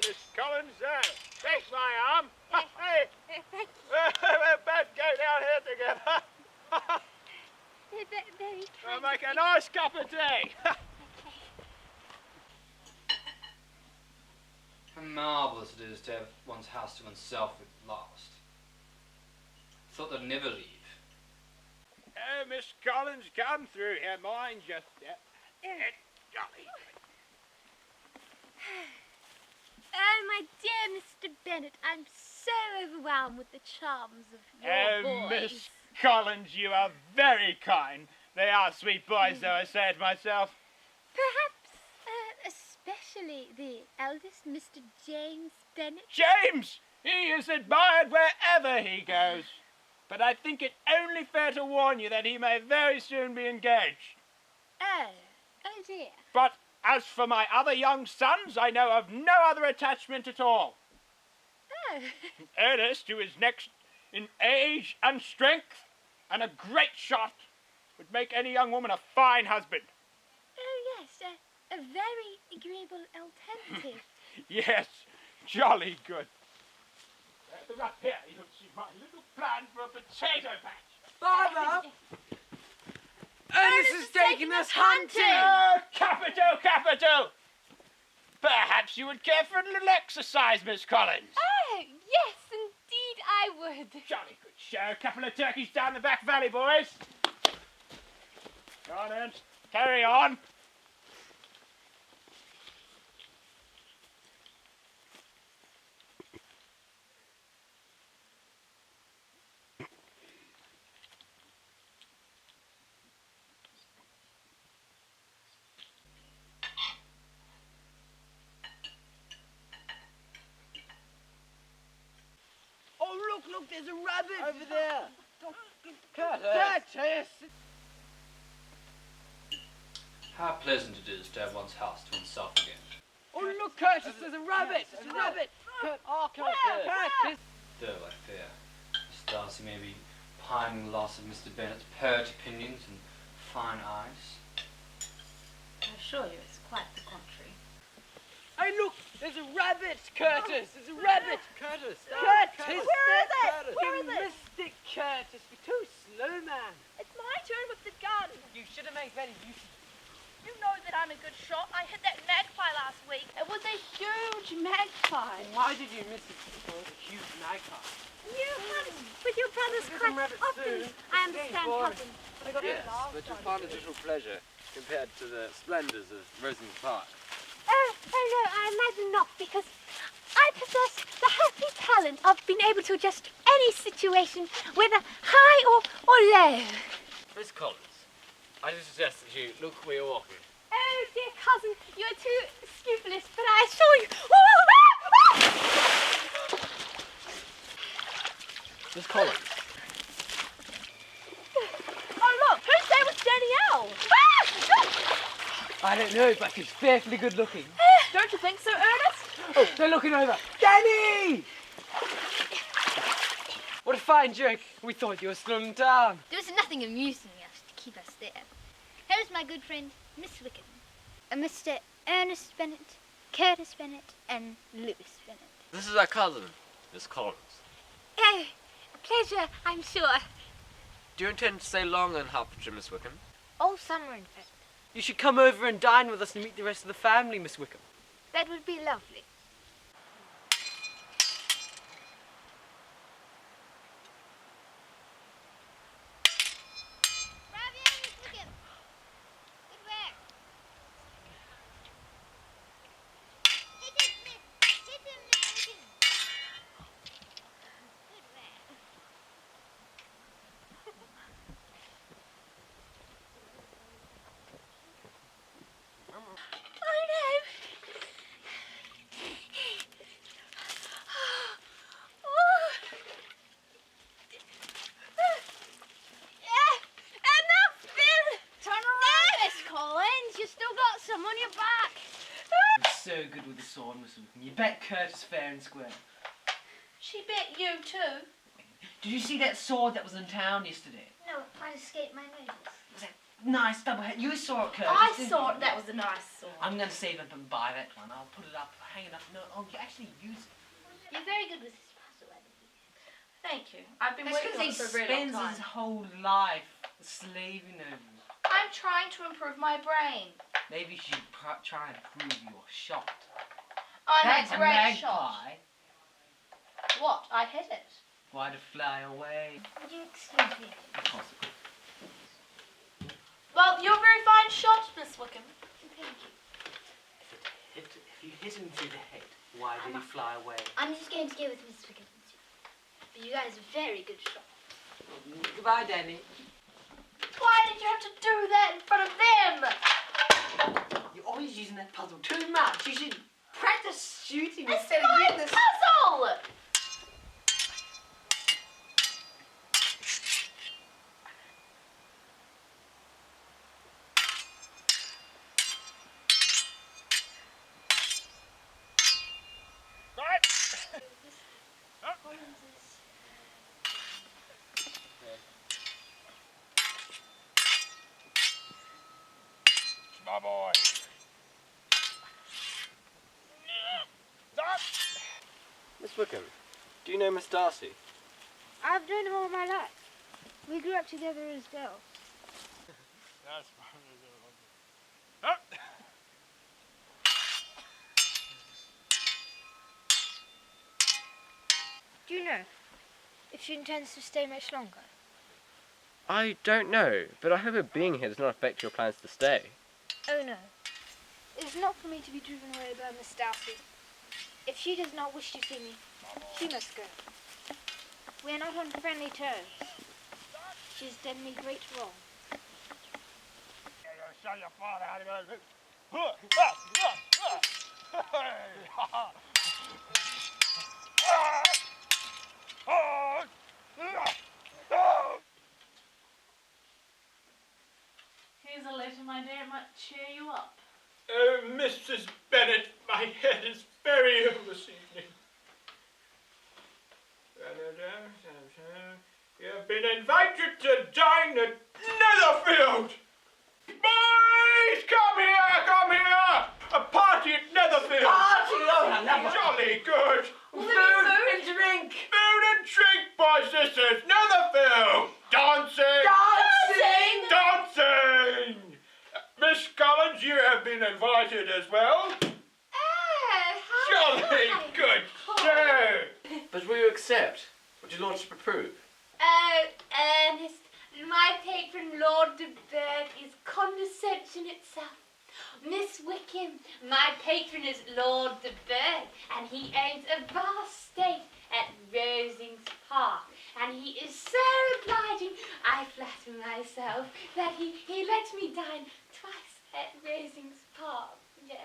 Miss Collins. Take my arm. Hey, Thank we'll both go down here together. you. Very We'll kind. make a nice cup of tea. How marvellous it is to have one's house to oneself at last. Thought they'd never leave. Oh, Miss Collins, come through here. Mind your step. Jolly. Oh, my dear Mr. Bennett, I'm so overwhelmed with the charms of your Oh, boys. Miss Collins, you are very kind. They are sweet boys, though, I say it myself. Perhaps, especially the eldest, Mr. James Bennett. James! He is admired wherever he goes. But I think it only fair to warn you that he may very soon be engaged. Oh dear. But as for my other young sons, I know of no other attachment at all. Oh. Ernest, who is next in age and strength, and a great shot, would make any young woman a fine husband. Oh, yes, a very agreeable alternative. Yes, jolly good. Up here, you'll see my little plan for a potato patch. Father! Ernest is taking us hunting! Oh, capital, capital! Perhaps you would care for a little exercise, Miss Collins. Oh, yes, indeed I would. Jolly good show. A couple of turkeys down the back valley, boys. Go on, Ernst. Carry on. Oh, look, there's a rabbit! Over there! Curtis! How pleasant it is to have one's house to oneself again. Oh, look, Curtis, there's a rabbit! There's a rabbit! Curtis! Though I fear Miss Darcy may be pining the loss of Mr. Bennett's pert opinions and fine eyes. I assure you it's quite the contrary. Hey, look, there's a rabbit, Curtis! There's a rabbit! Curtis! Curtis! Where is it? Curtis. Where You is it? missed it, Curtis. You're too slow, man. It's my turn with the gun. You should have made better use of it. You know that I'm a good shot. I hit that magpie last week. It was a huge magpie. Why did you miss it? It was a huge magpie. You hunt with your brothers Get quite some rabbits often, soon. I understand, boring. cousin. I got Yes, it last but you'll time. find it a little pleasure compared to the splendours of Rosemead Park. Oh no, I imagine not, because I possess the happy talent of being able to adjust any situation, whether high or low. Miss Collins, I suggest that you look where you're walking. Oh dear cousin, you're too scrupulous, but I assure you... Miss Collins. Oh look, who's there with Danielle? I don't know, but she's fearfully good looking. Don't you think so, Ernest? Oh, they're looking over. Danny! What a fine joke. We thought you were still in town. There was nothing amusing enough to keep us there. Here's my good friend, Miss Wickham. Mr. Ernest Bennett, Curtis Bennett, and Lewis Bennett. This is our cousin, Miss Collins. Oh, a pleasure, I'm sure. Do you intend to stay long in Hertfordshire, Miss Wickham? All summer, in fact. You should come over and dine with us and meet the rest of the family, Miss Wickham. That would be lovely. Bravo, Miss Wickham. Good work. Hit it, Miss. Hit him, Miss Wickham. Good work. Oh no! Enough, Bill! Turn around, Miss Collins. You still got some on your back. I'm so good with the sword, Miss Wickham. You bet Curtis fair and square. She bet you too. Did you see that sword that was in town yesterday? No, I'd escape my notice. It was a nice double head. You saw it, Curtis. I didn't saw you? it. That was a nice sword. I'm going to save up and buy that one. I'll put it up, hang it up. No, I'll actually use it. You're very good with this puzzle, Eddie. Thank you. I've been That's working on because it for he a very long spends time. his whole life slaving over you. I'm trying to improve my brain. Maybe you should try and prove your shot. I'm That's a a great shot. magpie. What? I hit it. Why to fly away? Would you excuse me? Of course. Well, you're a very fine shot, Miss Wickham. Thank you. If you hit him through the head, why did he fly away? I'm just going to go with Miss Wickham. But you guys are very good shots. Goodbye, Danny. Why did you have to do that in front of them? You're always using that puzzle too much. You should practice shooting It's instead of my using this. puzzle! My boy. Miss Wickham, do you know Miss Darcy? I've known her all my life. We grew up together as girls. That's Do you know if she intends to stay much longer? I don't know, but I hope her being here does not affect your plans to stay. Oh no. It is not for me to be driven away by Miss Darcy. If she does not wish to see me, she must go. We are not on friendly terms. She has done me great wrong. Shut your father out of it. Here's a letter, my dear. It might cheer you up. Oh, Mrs. Bennett, my head is very ill this evening. You have been invited to dine at Netherfield. Boys, come here, come here. A party at Netherfield. Party? Oh, I love it. Jolly good. Food and drink. Food and drink, boys, sisters. Netherfield. Dancing. Dancing. Dancing. Miss Collins, you have been invited as well. Jolly good. So, But will you accept? Would your lordship approve? Ernest, my patron Lord de Burgh is condescension itself. Miss Wickham, my patron is Lord de Burgh, and he owns a vast estate at Rosings Park, and he is so obliging, I flatter myself, that he lets me dine twice at Rosings Park, yes.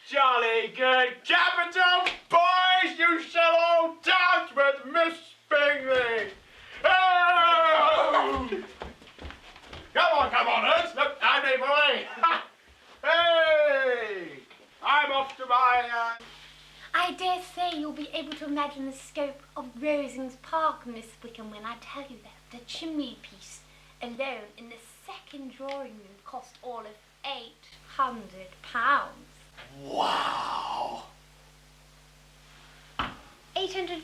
jolly good. Capital, boys, you shall all dance with Miss Bingley. Oh! Come on, Ernst. Look, I'm a boy. Hey! I'm off to my, I dare say you'll be able to imagine the scope of Rosings Park, Miss Wickham, when I tell you that the chimney piece alone in the second drawing room cost all of £800. Wow! £800?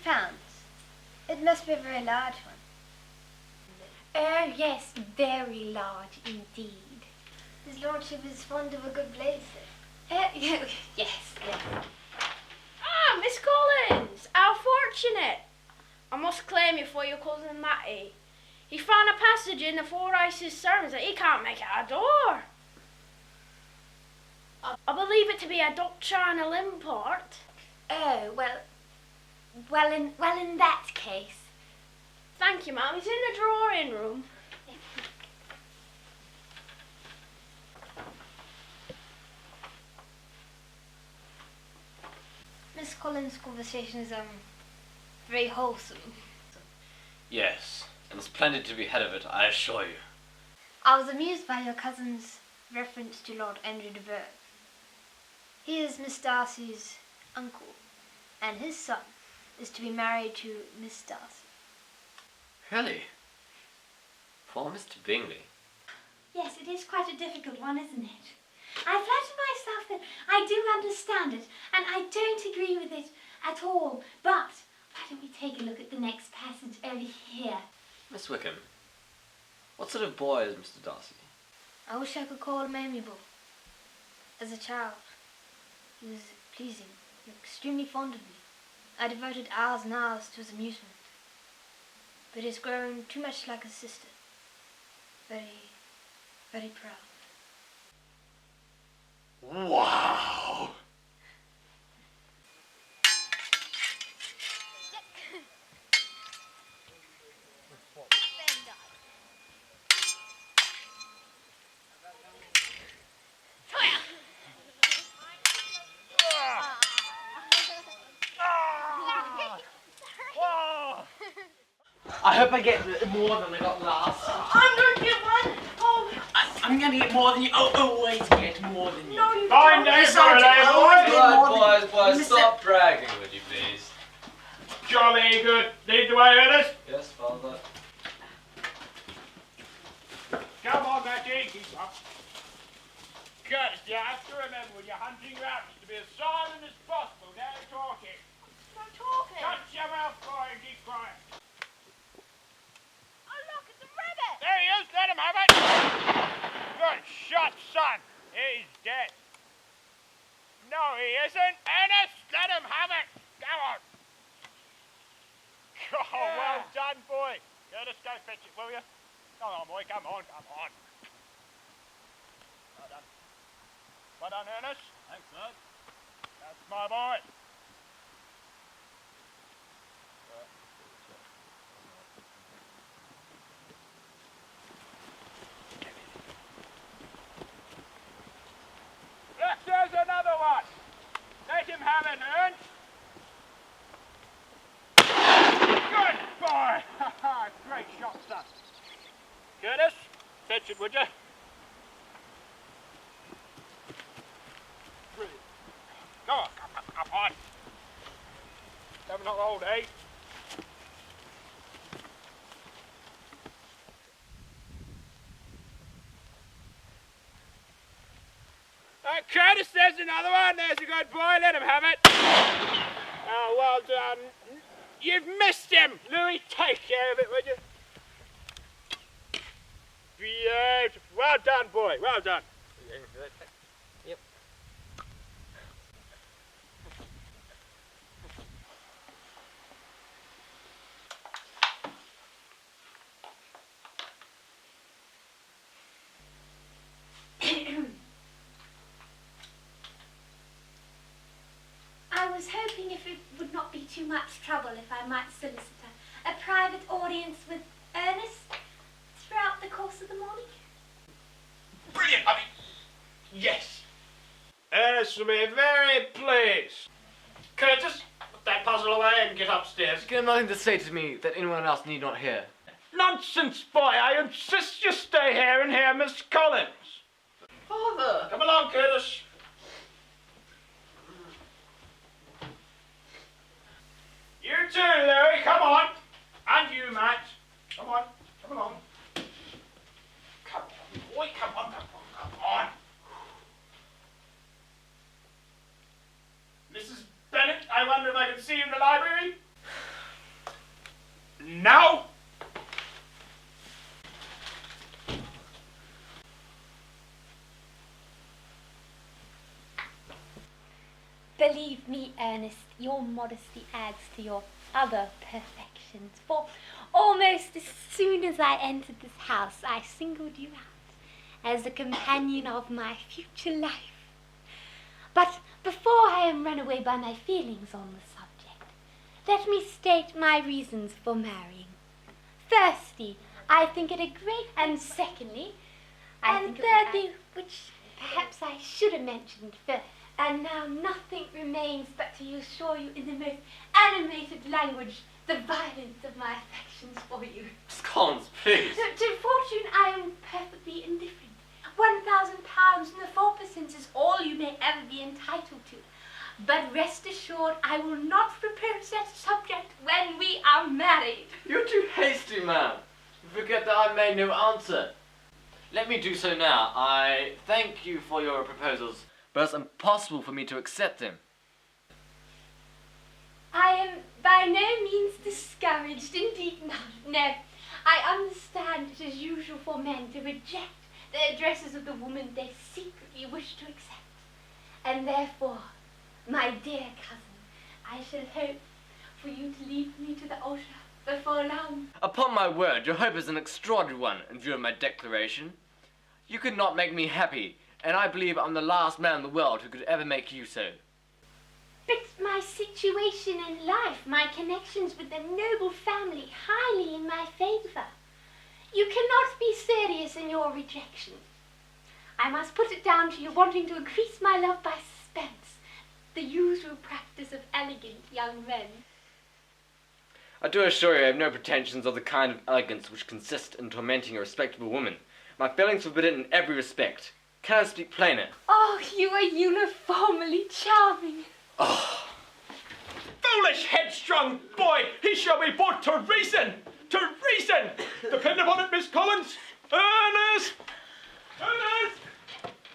It must be a very large one. Oh, yes, very large indeed. His lordship is fond of a good blaze, yes, yes. Ah, Miss Collins! How fortunate! I must claim you for your cousin Matty. He found a passage in the Four Ices sermons that he can't make out a door. I believe it to be a doctrinal import. Oh, well, in that case. Thank you, ma'am. It's in the drawing room. Miss Collins' conversation is, very wholesome. Yes, and splendid to be head of it, I assure you. I was amused by your cousin's reference to Lord Andrew de Burgh. He is Miss Darcy's uncle, and his son is to be married to Miss Darcy. Really? Poor Mr. Bingley. Yes, it is quite a difficult one, isn't it? I flatter myself that I do understand it, and I don't agree with it at all. But why don't we take a look at the next passage over here? Miss Wickham, what sort of boy is Mr. Darcy? I wish I could call him amiable. As a child, he was pleasing, extremely fond of me. I devoted hours and hours to his amusement. But he's grown too much like a sister. Very, very proud. Wow! I hope I get more than I got last. I'm going to get one. Oh, I'm going to get more than you. Always get more than you. no, you Fine, don't. days for a day, boys. Boys, stop bragging, would you please? Jolly good. Lead the way, Ernest. Yes, Father. Come on, Matty, keep up. Curtis, you have to remember when you're hunting rabbits to be as silent as possible. No talking. No talking. Shut your mouth, boy, and keep quiet. Oh, look, it's a rabbit. There he is. Let him have it. Good shot, son. He's dead. No, he isn't. Ernest, let him have it. Go on. Oh, well done, boy. Curtis, go fetch it, will you? Come on, boy. Come on, come on. Well done. Well done, Ernest. Thanks, sir. That's my boy. Look, there's another one. Let him have it, Ernst. Good boy. Great shot, son. Curtis, fetch it, would you? Brilliant. Go on, come on. Don't knock old, eh? Curtis, there's another one. There's a good boy. Let him have it. Oh, well done. You've missed him. Louis, take care of it, would you? Beautiful. Well done, boy. Well done. Yep. I was hoping if it would not be too much trouble if I might solicit a private audience with Ernest throughout the course of the morning. Brilliant, Bobby. Yes. Ernest will be very pleased. Curtis, put that puzzle away and get upstairs. You have nothing to say to me that anyone else need not hear. Nonsense, boy. I insist you stay here and hear Miss Collins. Father! Come along, Curtis. You too, Louis. Come on. And you, Matt. Come on. Come along. Come on, boy. Come on, come on, come on. Mrs. Bennett, I wonder if I can see you in the library? Now? Believe me, Ernest, your modesty adds to your other perfections, for almost as soon as I entered this house, I singled you out as the companion of my future life. But before I am run away by my feelings on the subject, let me state my reasons for marrying. Firstly, I think it a great, and secondly, and thirdly, which perhaps I should have mentioned first. And now nothing remains but to assure you in the most animated language the violence of my affections for you. Miss Collins, please. To fortune I am perfectly indifferent. £1,000 and the 4% is all you may ever be entitled to. But rest assured I will not propose that subject when we are married. You're too hasty, ma'am. You forget that I made no answer. Let me do so now. I thank you for your proposals, but it's impossible for me to accept them. I am by no means discouraged, indeed not. No, I understand it is usual for men to reject the addresses of the woman they secretly wish to accept. And therefore, my dear cousin, I shall hope for you to lead me to the altar before long. Upon my word, your hope is an extraordinary one in view of my declaration. You could not make me happy, and I believe I'm the last man in the world who could ever make you so. But my situation in life, my connections with the noble family, highly in my favour. You cannot be serious in your rejection. I must put it down to you wanting to increase my love by suspense, the usual practice of elegant young men. I do assure you I have no pretensions of the kind of elegance which consists in tormenting a respectable woman. My feelings forbid it in every respect. Can I speak plainer? Oh, you are uniformly charming. Oh. Foolish, headstrong boy! He shall be brought to reason! To reason! Depend upon it, Miss Collins! Ernest! Ernest!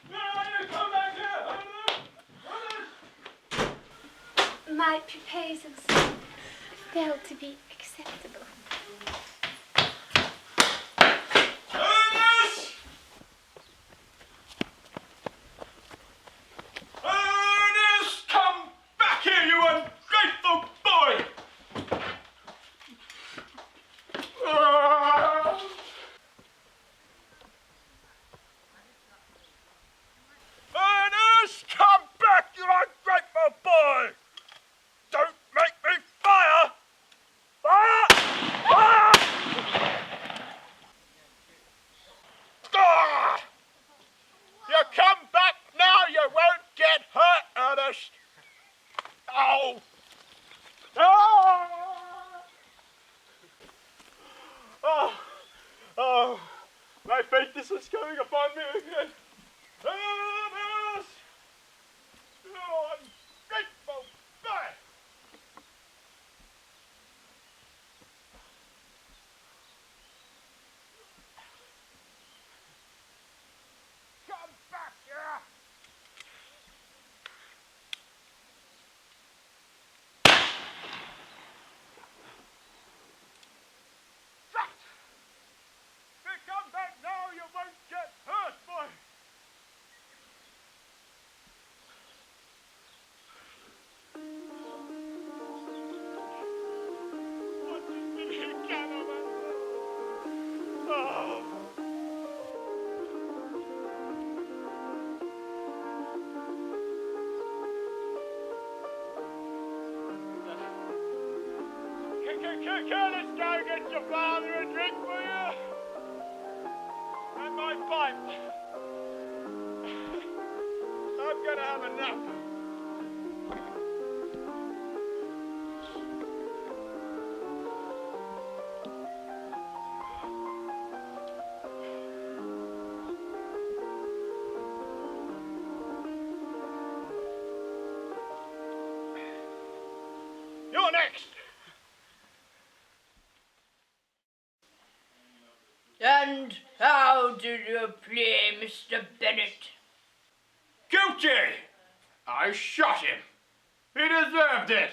Where are you? Come back here! Ernest! Ernest! My proposals failed to be acceptable. Ernest! Ernest! Come back here, you ungrateful boy! Ernest, come back, you ungrateful boy! Don't make me fire! Fire! Fire! Ah! You come back now, you won't get hurt, Ernest! Oh! Ah! Oh! Oh! My faintness is coming upon me again! Ernest! You ungrateful boy! Come back here! Shut! If you come back now, you won't get hurt, boy! What did you get of it? Oh! Let's go get your father a drink for you. And my pipe. I'm gonna have a nap. You're next. And how did you play, Mr. Bennett? Guilty! I shot him. He deserved it.